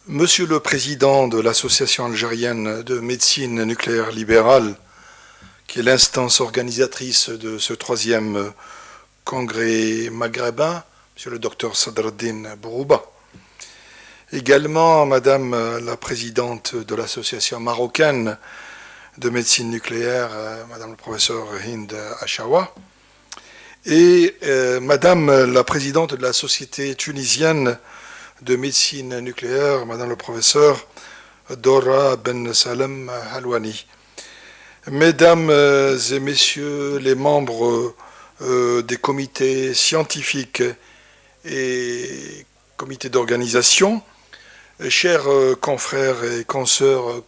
Monsieur le Président de l'Association algérienne de médecine nucléaire libérale, qui est l'instance organisatrice de ce troisième congrès maghrébin, Monsieur le Docteur Sadreddine Bourouba. Également, Madame la Présidente de l'Association marocaine de médecine nucléaire, Madame le Professeur Hind Achawa. Et Madame la Présidente de la Société tunisienne de médecine nucléaire, Madame le Professeur Dora Ben Salem Halwani. Mesdames et Messieurs les membres des comités scientifiques et comités d'organisation, chers confrères et consoeurs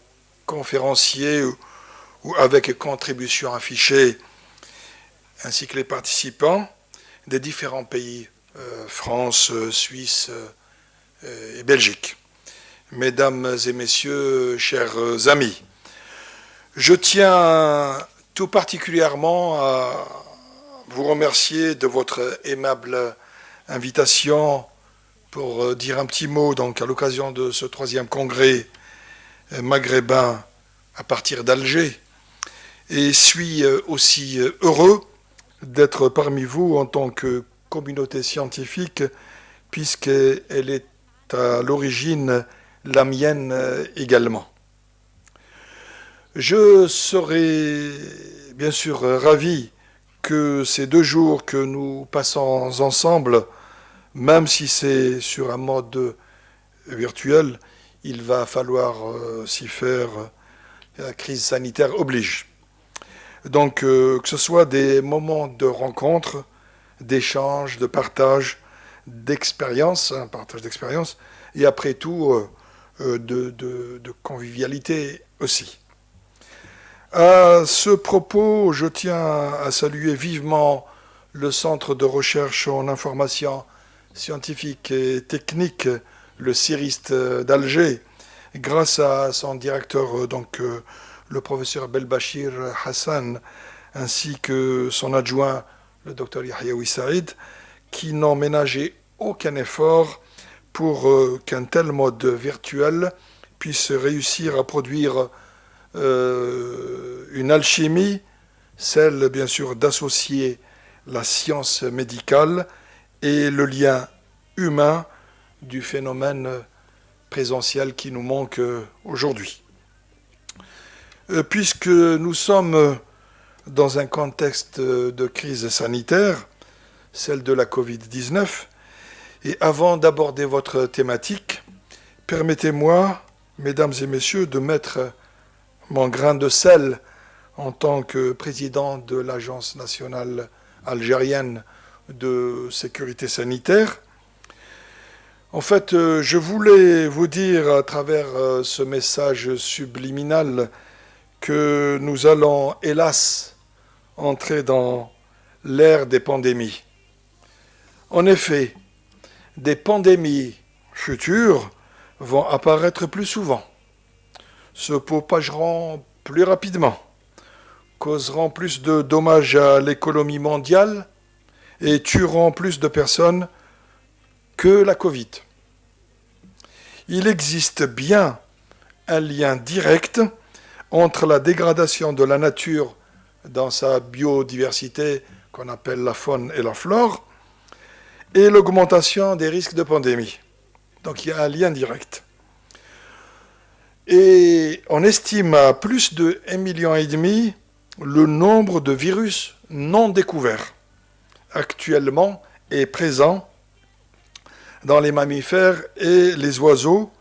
conférenciers ou avec contribution affichée, ainsi que les participants des différents pays, France, Suisse et Belgique. Mesdames et Messieurs, chers amis, je tiens tout particulièrement à vous remercier de votre aimable invitation pour dire un petit mot donc, à l'occasion de ce troisième congrès maghrébin à partir d'Alger. Et suis aussi heureux d'être parmi vous en tant que communauté scientifique, puisqu'elle est à l'origine la mienne également. Je serais bien sûr ravi que ces 2 jours que nous passons ensemble, même si c'est sur un mode virtuel, il va falloir s'y faire, la crise sanitaire oblige. Donc que ce soit des moments de rencontre, d'échange, de partage, d'expérience, partage d'expérience, et après tout de convivialité aussi. À ce propos, je tiens à saluer vivement le Centre de recherche en information scientifique et technique, le CIRIST d'Alger, grâce à son directeur, le professeur Belbachir Hassan, ainsi que son adjoint, le docteur Yahyaoui Saïd, qui n'ont ménagé aucun effort pour qu'un tel mode virtuel puisse réussir à produire une alchimie, celle bien sûr d'associer la science médicale et le lien humain du phénomène présentiel qui nous manque aujourd'hui. Puisque nous sommes dans un contexte de crise sanitaire, celle de la Covid-19, et avant d'aborder votre thématique, permettez-moi, mesdames et messieurs, de mettre mon grain de sel en tant que président de l'Agence nationale algérienne de sécurité sanitaire. En fait, je voulais vous dire à travers ce message subliminal que nous allons, hélas, entrer dans l'ère des pandémies. En effet, des pandémies futures vont apparaître plus souvent, se propageront plus rapidement, causeront plus de dommages à l'économie mondiale et tueront plus de personnes que la Covid. Il existe bien un lien direct entre la dégradation de la nature dans sa biodiversité, qu'on appelle la faune et la flore, et l'augmentation des risques de pandémie. Donc il y a un lien direct. Et on estime à plus de 1,5 million le nombre de virus non découverts actuellement et présents dans les mammifères et les oiseaux,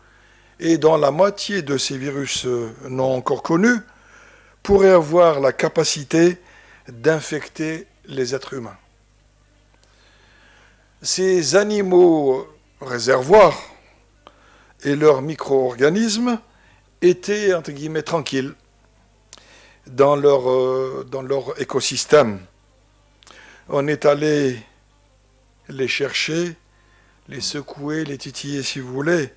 et dont la moitié de ces virus non encore connus pourraient avoir la capacité d'infecter les êtres humains. Ces animaux réservoirs et leurs micro-organismes étaient, entre guillemets, tranquilles dans leur écosystème. On est allé les chercher, les secouer, les titiller, si vous voulez,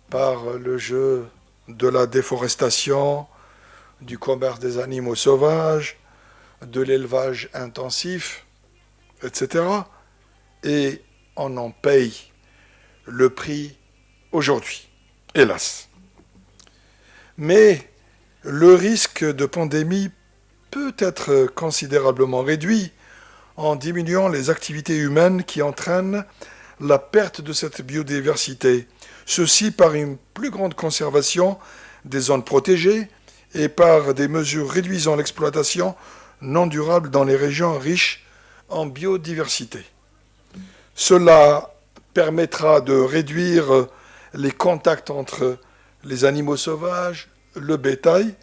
par le jeu de la déforestation, du commerce des animaux sauvages, de l'élevage intensif, etc. Et on en paye le prix aujourd'hui. hélas. Mais le risque de pandémie peut être considérablement réduit en diminuant les activités humaines qui entraînent la perte de cette biodiversité. Ceci par une plus grande conservation des zones protégées et par des mesures réduisant l'exploitation non durable dans les régions riches en biodiversité. Cela permettra de réduire les contacts entre les animaux sauvages, le bétail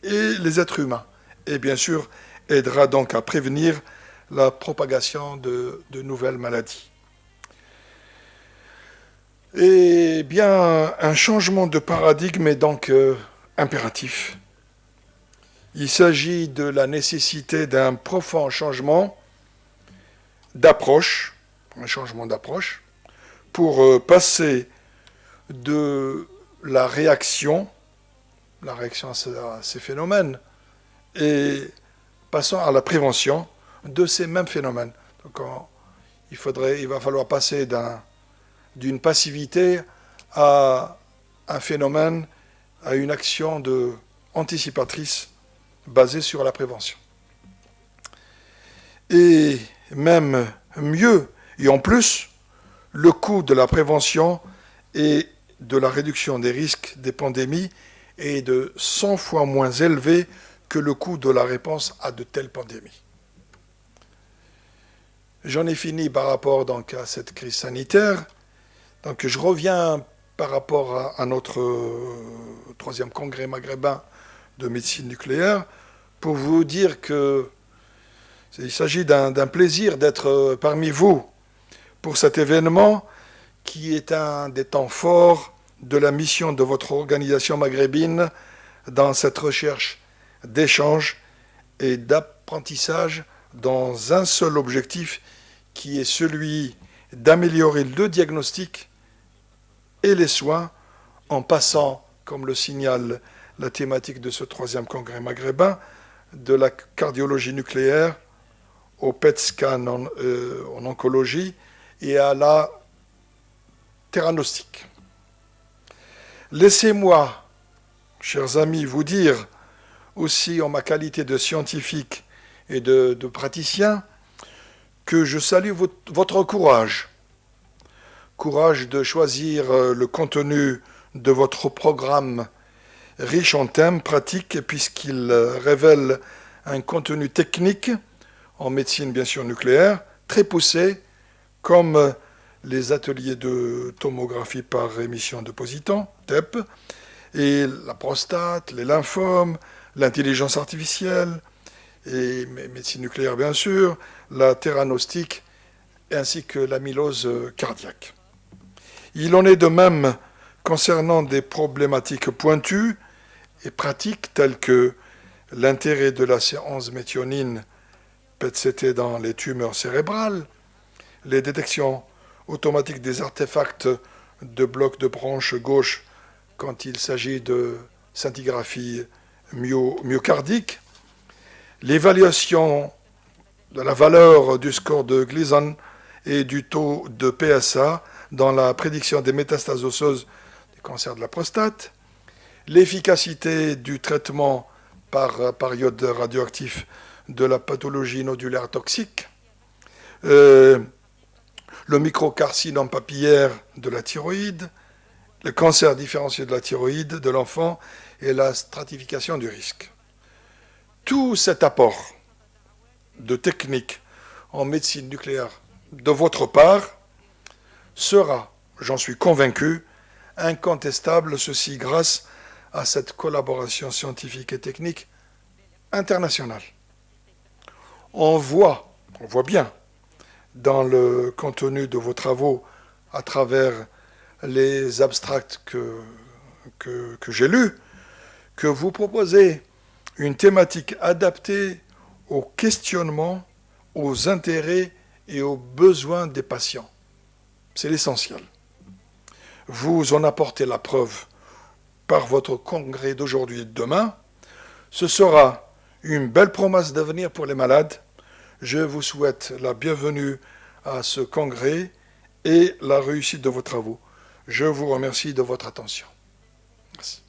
et les êtres humains. Et bien sûr, aidera donc à prévenir la propagation de nouvelles maladies. Eh bien, un changement de paradigme est donc impératif. Il s'agit de la nécessité d'un profond changement d'approche, pour passer de la réaction à ces phénomènes, et passant à la prévention de ces mêmes phénomènes. Donc il va falloir passer d'une passivité à un phénomène, à une action anticipatrice basée sur la prévention. Et même mieux, et en plus, le coût de la prévention et de la réduction des risques des pandémies est de 100 fois moins élevé que le coût de la réponse à de telles pandémies. J'en ai fini par rapport donc à cette crise sanitaire. Donc je reviens par rapport à notre troisième congrès maghrébin de médecine nucléaire pour vous dire qu'il s'agit d'un plaisir d'être parmi vous pour cet événement qui est un des temps forts de la mission de votre organisation maghrébine dans cette recherche d'échange et d'apprentissage dans un seul objectif qui est celui d'améliorer le diagnostic et les soins en passant, comme le signale la thématique de ce troisième congrès maghrébin, de la cardiologie nucléaire au PET scan en oncologie et à la theranostique. Laissez-moi, chers amis, vous dire aussi en ma qualité de scientifique et de praticien que je salue votre courage de choisir le contenu de votre programme riche en thèmes pratiques puisqu'il révèle un contenu technique en médecine bien sûr nucléaire très poussé comme les ateliers de tomographie par émission de positons, TEP, et la prostate, les lymphomes, l'intelligence artificielle, et médecine nucléaire bien sûr, la theranostique, ainsi que l'amylose cardiaque. Il en est de même concernant des problématiques pointues et pratiques telles que l'intérêt de la séance méthionine PET-CT dans les tumeurs cérébrales, les détections automatiques des artefacts de blocs de branche gauche quand il s'agit de scintigraphie myocardique, l'évaluation de la valeur du score de Gleason et du taux de PSA dans la prédiction des métastases osseuses du cancer de la prostate, l'efficacité du traitement par iode radioactif de la pathologie nodulaire toxique, le microcarcinome papillaire de la thyroïde, le cancer différencié de la thyroïde de l'enfant et la stratification du risque. Tout cet apport de techniques en médecine nucléaire de votre part sera, j'en suis convaincu, incontestable, ceci grâce à cette collaboration scientifique et technique internationale. On voit bien dans le contenu de vos travaux à travers les abstracts que j'ai lus, que vous proposez une thématique adaptée aux questionnements, aux intérêts et aux besoins des patients. C'est l'essentiel. Vous en apportez la preuve par votre congrès d'aujourd'hui et de demain. Ce sera une belle promesse d'avenir pour les malades. Je vous souhaite la bienvenue à ce congrès et la réussite de vos travaux. Je vous remercie de votre attention. Merci.